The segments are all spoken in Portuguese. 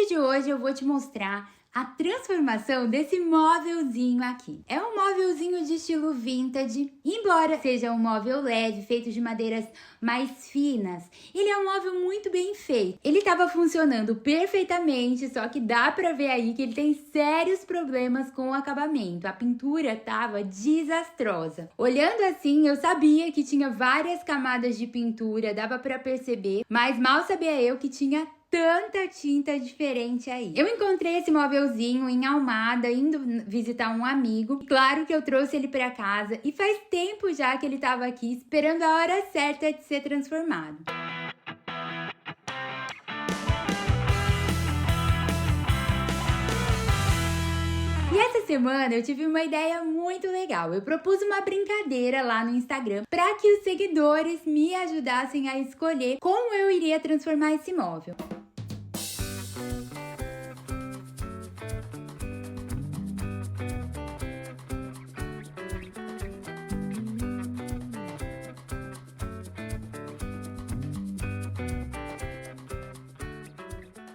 de hoje eu vou te mostrar a transformação desse móvelzinho aqui. É um móvelzinho de estilo vintage, embora seja um móvel leve, feito de madeiras mais finas. Ele é um móvel muito bem feito. Ele estava funcionando perfeitamente, só que dá pra ver aí que ele tem sérios problemas com o acabamento. A pintura estava desastrosa. Olhando assim, eu sabia que tinha várias camadas de pintura, dava pra perceber, mas mal sabia eu que tinha tanta tinta diferente aí. Eu encontrei esse móvelzinho em Almada, indo visitar um amigo. Claro que eu trouxe ele para casa e faz tempo já que ele estava aqui esperando a hora certa de ser transformado. E essa semana eu tive uma ideia muito legal. Eu propus uma brincadeira lá no Instagram para que os seguidores me ajudassem a escolher como eu iria transformar esse móvel.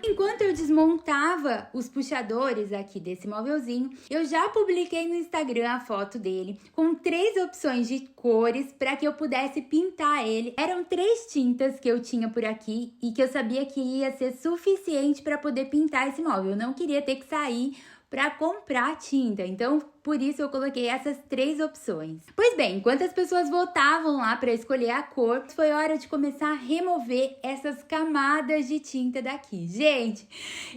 Enquanto eu desmontava os puxadores aqui desse móvelzinho, eu já publiquei no Instagram a foto dele com 3 opções de cores para que eu pudesse pintar ele. Eram 3 tintas que eu tinha por aqui e que eu sabia que ia ser suficiente para poder pintar esse móvel. Eu não queria ter que sair para comprar tinta, então por isso eu coloquei essas 3 opções. Pois bem, enquanto as pessoas votavam lá para escolher a cor, foi hora de começar a remover essas camadas de tinta daqui. Gente,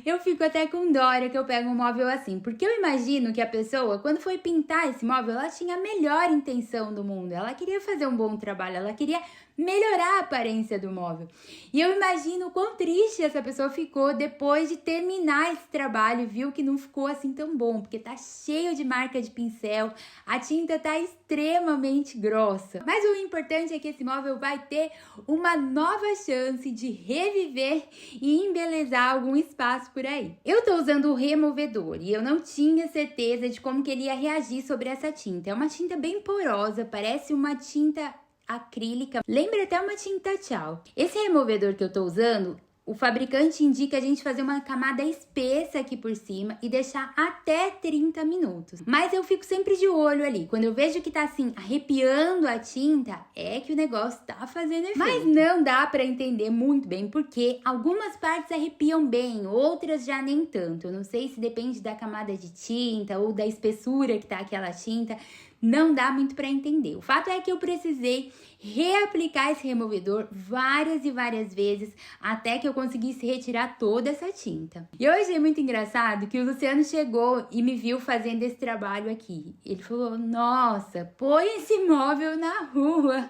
eu fico até com dó que eu pego um móvel assim, porque eu imagino que a pessoa, quando foi pintar esse móvel, ela tinha a melhor intenção do mundo, ela queria fazer um bom trabalho, ela queria melhorar a aparência do móvel. E eu imagino o quão triste essa pessoa ficou depois de terminar esse trabalho e viu que não ficou assim tão bom, porque tá cheio de marca de pincel, a tinta tá extremamente grossa. Mas o importante é que esse móvel vai ter uma nova chance de reviver e embelezar algum espaço por aí. Eu tô usando o removedor e eu não tinha certeza de como que ele ia reagir sobre essa tinta. É uma tinta bem porosa, parece uma tinta acrílica, lembra até uma tinta tchau. Esse removedor que eu tô usando, o fabricante indica a gente fazer uma camada espessa aqui por cima e deixar até 30 minutos. Mas eu fico sempre de olho ali. Quando eu vejo que tá assim, arrepiando a tinta, é que o negócio tá fazendo efeito. Mas não dá pra entender muito bem, porque algumas partes arrepiam bem, outras já nem tanto. Eu não sei se depende da camada de tinta ou da espessura que tá aquela tinta. Não dá muito para entender. O fato é que eu precisei reaplicar esse removedor várias e várias vezes até que eu conseguisse retirar toda essa tinta. E hoje é muito engraçado que o Luciano chegou e me viu fazendo esse trabalho aqui. Ele falou, nossa, põe esse móvel na rua.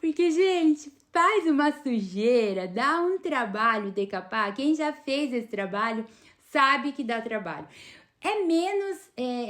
Porque, gente, faz uma sujeira, dá um trabalho decapar. Quem já fez esse trabalho sabe que dá trabalho. É menos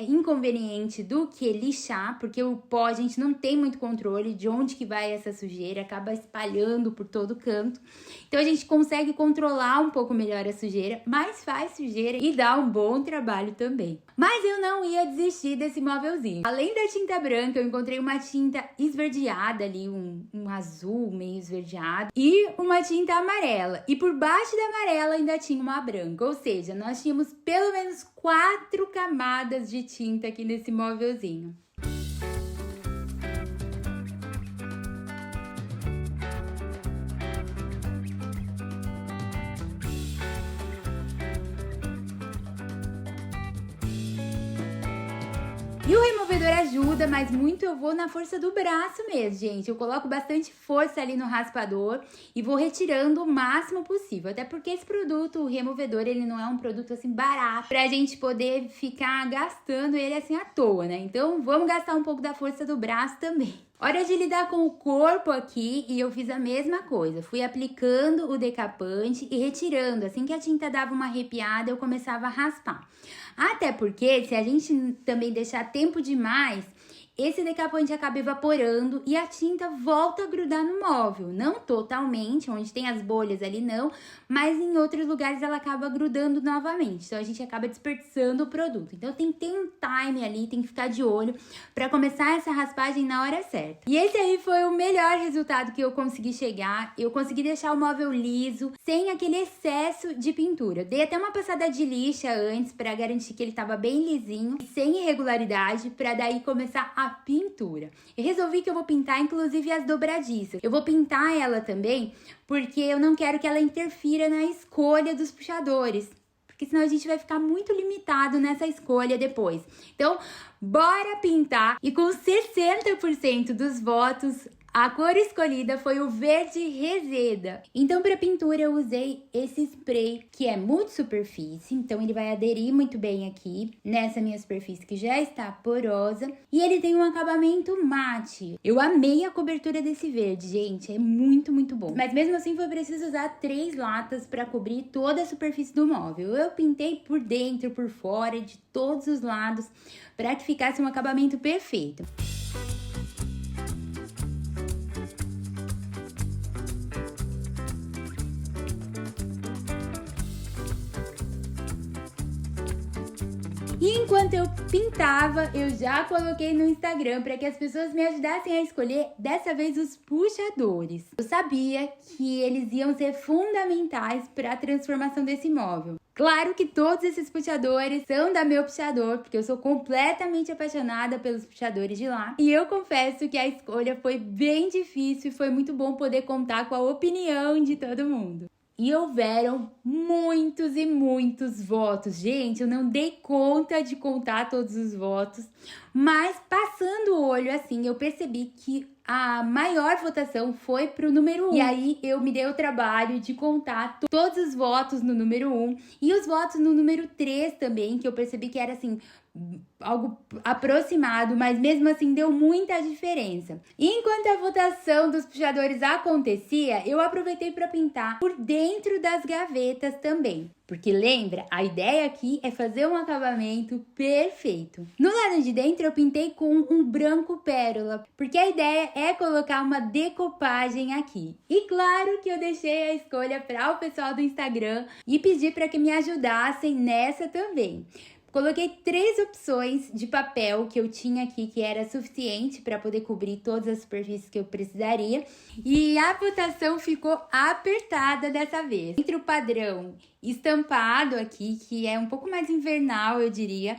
inconveniente do que lixar, porque o pó a gente não tem muito controle de onde que vai essa sujeira, acaba espalhando por todo canto. Então a gente consegue controlar um pouco melhor a sujeira, mas faz sujeira e dá um bom trabalho também. Mas eu não ia desistir desse móvelzinho. Além da tinta branca, eu encontrei uma tinta esverdeada ali, um azul meio esverdeado, e uma tinta amarela. E por baixo da amarela ainda tinha uma branca, ou seja, nós tínhamos pelo menos 4 camadas de tinta aqui nesse móvelzinho. E o removedor ajuda, mas muito eu vou na força do braço mesmo, gente. Eu coloco bastante força ali no raspador e vou retirando o máximo possível. Até porque esse produto, o removedor, ele não é um produto assim barato pra gente poder ficar gastando ele assim à toa, né? Então vamos gastar um pouco da força do braço também. Hora de lidar com o corpo aqui e eu fiz a mesma coisa. Fui aplicando o decapante e retirando. Assim que a tinta dava uma arrepiada, eu começava a raspar. Até porque, se a gente também deixar tempo demais, esse decapante acaba evaporando e a tinta volta a grudar no móvel. Não totalmente, onde tem as bolhas ali não, mas em outros lugares ela acaba grudando novamente. Então a gente acaba desperdiçando o produto. Então tem que ter um time ali, tem que ficar de olho para começar essa raspagem na hora certa. E esse aí foi o melhor resultado que eu consegui chegar. Eu consegui deixar o móvel liso, sem aquele excesso de pintura. Eu dei até uma passada de lixa antes para garantir que ele tava bem lisinho, sem irregularidade, para daí começar a pintura. Eu resolvi que eu vou pintar inclusive as dobradiças. Eu vou pintar ela também porque eu não quero que ela interfira na escolha dos puxadores, porque senão a gente vai ficar muito limitado nessa escolha depois. Então, bora pintar! E com 60% dos votos, a cor escolhida foi o verde reseda. Então, para pintura, eu usei esse spray, que é multi-superfície. Então, ele vai aderir muito bem aqui, nessa minha superfície que já está porosa. E ele tem um acabamento mate. Eu amei a cobertura desse verde, gente. É muito, muito bom. Mas mesmo assim, foi preciso usar 3 latas para cobrir toda a superfície do móvel. Eu pintei por dentro, por fora, de todos os lados, para que ficasse um acabamento perfeito. E enquanto eu pintava, eu já coloquei no Instagram para que as pessoas me ajudassem a escolher, dessa vez, os puxadores. Eu sabia que eles iam ser fundamentais para a transformação desse móvel. Claro que todos esses puxadores são da Meu Puxador, porque eu sou completamente apaixonada pelos puxadores de lá. E eu confesso que a escolha foi bem difícil e foi muito bom poder contar com a opinião de todo mundo. E houveram muitos e muitos votos. Gente, eu não dei conta de contar todos os votos, mas passando o olho assim, eu percebi que a maior votação foi pro número 1. E aí eu me dei o trabalho de contar todos os votos no número 1 e os votos no número 3 também, que eu percebi que era assim, algo aproximado, mas mesmo assim deu muita diferença. E enquanto a votação dos puxadores acontecia, eu aproveitei para pintar por dentro das gavetas também. Porque lembra, a ideia aqui é fazer um acabamento perfeito. No lado de dentro eu pintei com um branco pérola, porque a ideia é colocar uma decopagem aqui. E claro que eu deixei a escolha para o pessoal do Instagram e pedi para que me ajudassem nessa também. Coloquei 3 opções de papel que eu tinha aqui, que era suficiente para poder cobrir todas as superfícies que eu precisaria. E a votação ficou apertada dessa vez. Entre o padrão estampado aqui, que é um pouco mais invernal, eu diria,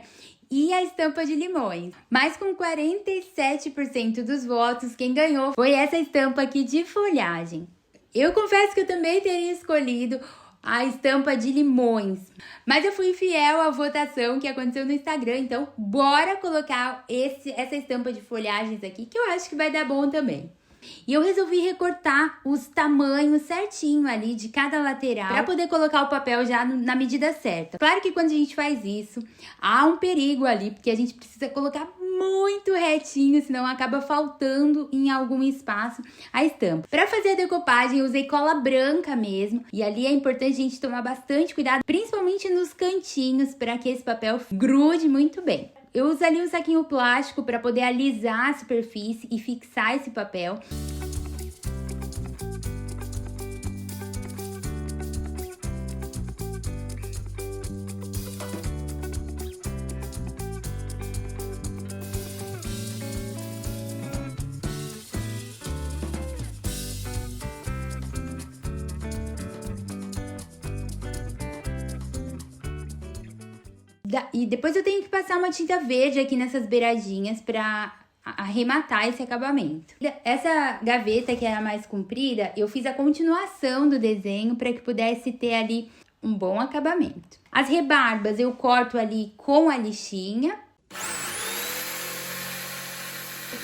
e a estampa de limões. Mas com 47% dos votos, quem ganhou foi essa estampa aqui de folhagem. Eu confesso que eu também teria escolhido a estampa de limões, mas eu fui fiel à votação que aconteceu no Instagram, então bora colocar essa estampa de folhagens aqui, que eu acho que vai dar bom também. E eu resolvi recortar os tamanhos certinho ali de cada lateral para poder colocar o papel já na medida certa. Claro que quando a gente faz isso, há um perigo ali, porque a gente precisa colocar muito retinho, senão acaba faltando em algum espaço a estampa. Para fazer a decopagem, eu usei cola branca mesmo, e ali é importante a gente tomar bastante cuidado, principalmente nos cantinhos, para que esse papel grude muito bem. Eu uso ali um saquinho plástico para poder alisar a superfície e fixar esse papel. E depois eu tenho que passar uma tinta verde aqui nessas beiradinhas para arrematar esse acabamento. Essa gaveta, que era mais comprida, eu fiz a continuação do desenho para que pudesse ter ali um bom acabamento. As rebarbas eu corto ali com a lixinha.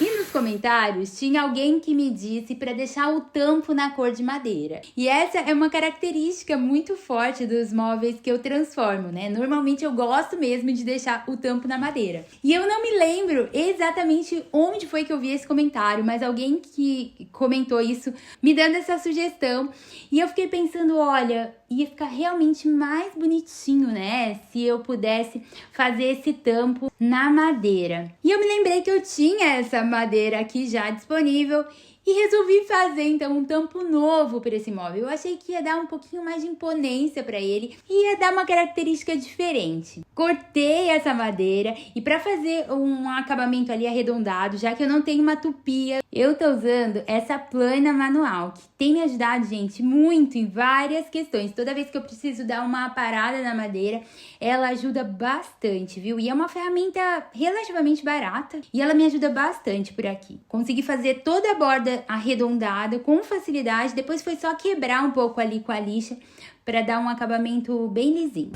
E nos comentários tinha alguém que me disse para deixar o tampo na cor de madeira. E essa é uma característica muito forte dos móveis que eu transformo, né? Normalmente eu gosto mesmo de deixar o tampo na madeira. E eu não me lembro exatamente onde foi que eu vi esse comentário, mas alguém que comentou isso me dando essa sugestão. E eu fiquei pensando, olha, ia ficar realmente mais bonitinho, né? Se eu pudesse fazer esse tampo na madeira. E eu me lembrei que eu tinha essa madeira aqui já disponível e resolvi fazer então um tampo novo para esse móvel. Eu achei que ia dar um pouquinho mais de imponência para ele e ia dar uma característica diferente. Cortei essa madeira e para fazer um acabamento ali arredondado, já que eu não tenho uma tupia, eu tô usando essa plana manual, que tem me ajudado, gente, muito em várias questões. Toda vez que eu preciso dar uma parada na madeira, ela ajuda bastante, viu? E é uma ferramenta relativamente barata e ela me ajuda bastante por aqui. Consegui fazer toda a borda arredondada com facilidade, depois foi só quebrar um pouco ali com a lixa para dar um acabamento bem lisinho.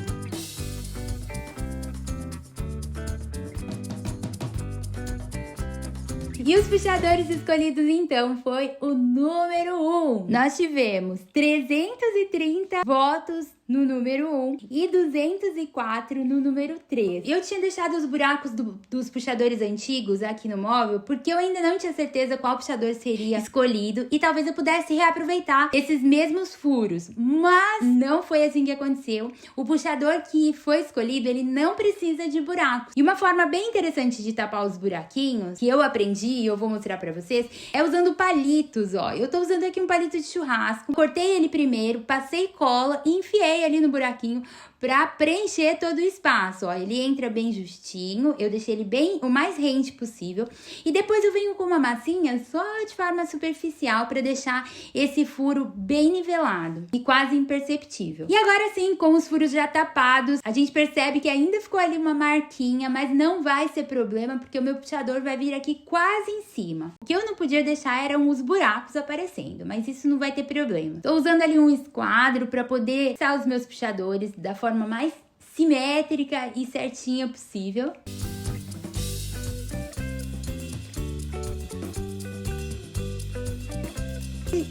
E os puxadores escolhidos então foi o número 1. Nós tivemos 330 votos no número 1 e 204 no número 3. Eu tinha deixado os buracos dos puxadores antigos aqui no móvel porque eu ainda não tinha certeza qual puxador seria escolhido e talvez eu pudesse reaproveitar esses mesmos furos, mas não foi assim que aconteceu. O puxador que foi escolhido, ele não precisa de buracos. E uma forma bem interessante de tapar os buraquinhos, que eu aprendi e eu vou mostrar pra vocês, é usando palitos, ó. Eu tô usando aqui um palito de churrasco, cortei ele primeiro, passei cola e enfiei ali no buraquinho para preencher todo o espaço, ó. Ele entra bem justinho, eu deixei ele bem o mais rente possível e depois eu venho com uma massinha só de forma superficial para deixar esse furo bem nivelado e quase imperceptível. E agora sim, com os furos já tapados, a gente percebe que ainda ficou ali uma marquinha, mas não vai ser problema porque o meu puxador vai vir aqui quase em cima. O que eu não podia deixar eram os buracos aparecendo, mas isso não vai ter problema. Tô usando ali um esquadro para poder fixar os meus puxadores da forma mais simétrica e certinha possível.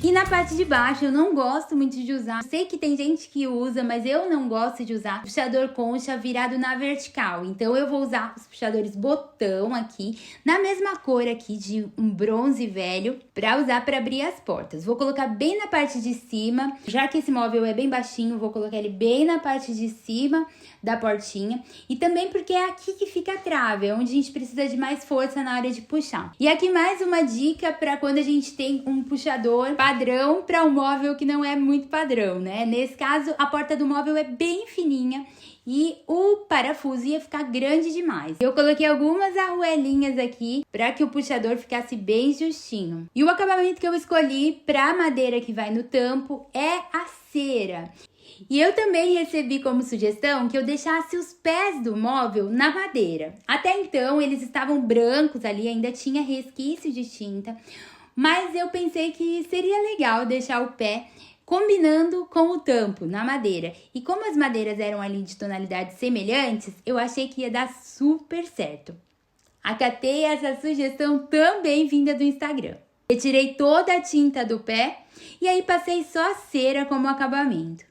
E na parte de baixo eu não gosto muito de usar, sei que tem gente que usa, mas eu não gosto de usar puxador concha virado na vertical. Então eu vou usar os puxadores botão aqui, na mesma cor aqui de um bronze velho, pra usar pra abrir as portas. Vou colocar bem na parte de cima, já que esse móvel é bem baixinho, vou colocar ele bem na parte de cima da portinha. E também porque é aqui que fica a trave, é onde a gente precisa de mais força na hora de puxar. E aqui mais uma dica pra quando a gente tem um puxador padrão para um móvel que não é muito padrão, né? Nesse caso, a porta do móvel é bem fininha e o parafuso ia ficar grande demais. Eu coloquei algumas arruelinhas aqui para que o puxador ficasse bem justinho. E o acabamento que eu escolhi para a madeira que vai no tampo é a cera. E eu também recebi como sugestão que eu deixasse os pés do móvel na madeira. Até então, eles estavam brancos ali, ainda tinha resquício de tinta. Mas eu pensei que seria legal deixar o pé combinando com o tampo na madeira. E como as madeiras eram ali de tonalidades semelhantes, eu achei que ia dar super certo. Acatei essa sugestão também vinda do Instagram. Retirei toda a tinta do pé e aí passei só a cera como acabamento.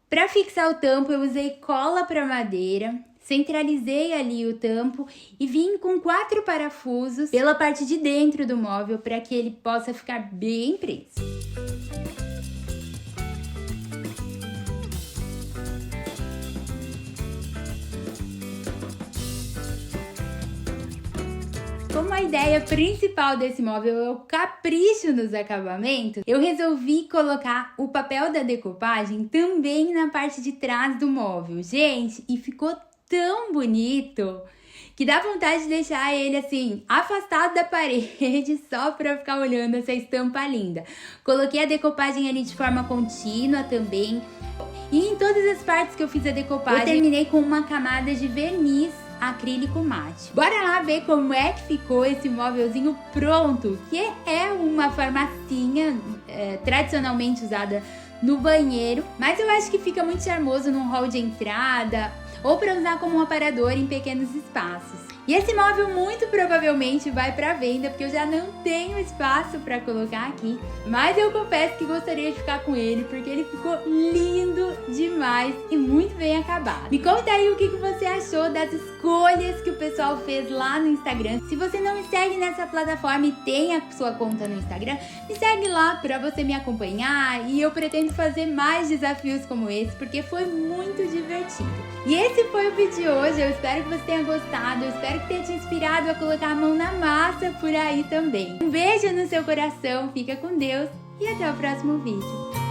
Para fixar o tampo, eu usei cola para madeira. Centralizei ali o tampo e vim com 4 parafusos pela parte de dentro do móvel para que ele possa ficar bem preso. Como a ideia principal desse móvel é o capricho nos acabamentos, eu resolvi colocar o papel da decopagem também na parte de trás do móvel. Gente, e ficou tão bonito que dá vontade de deixar ele assim, afastado da parede, só pra ficar olhando essa estampa linda. Coloquei a decopagem ali de forma contínua também. E em todas as partes que eu fiz a decopagem, eu terminei com uma camada de verniz acrílico mate. Bora lá ver como é que ficou esse móvelzinho pronto, que é uma farmacinha tradicionalmente usada no banheiro, mas eu acho que fica muito charmoso num hall de entrada ou para usar como um aparador em pequenos espaços. E esse móvel muito provavelmente vai para venda, porque eu já não tenho espaço para colocar aqui. Mas eu confesso que gostaria de ficar com ele, porque ele ficou lindo demais e muito bem acabado. Me conta aí o que você achou das escolhas que o pessoal fez lá no Instagram. Se você não me segue nessa plataforma e tem a sua conta no Instagram, me segue lá para você me acompanhar, e eu pretendo fazer mais desafios como esse, porque foi muito divertido. E esse foi o vídeo de hoje, eu espero que você tenha gostado, eu espero que tenha te inspirado a colocar a mão na massa por aí também. Um beijo no seu coração, fica com Deus e até o próximo vídeo.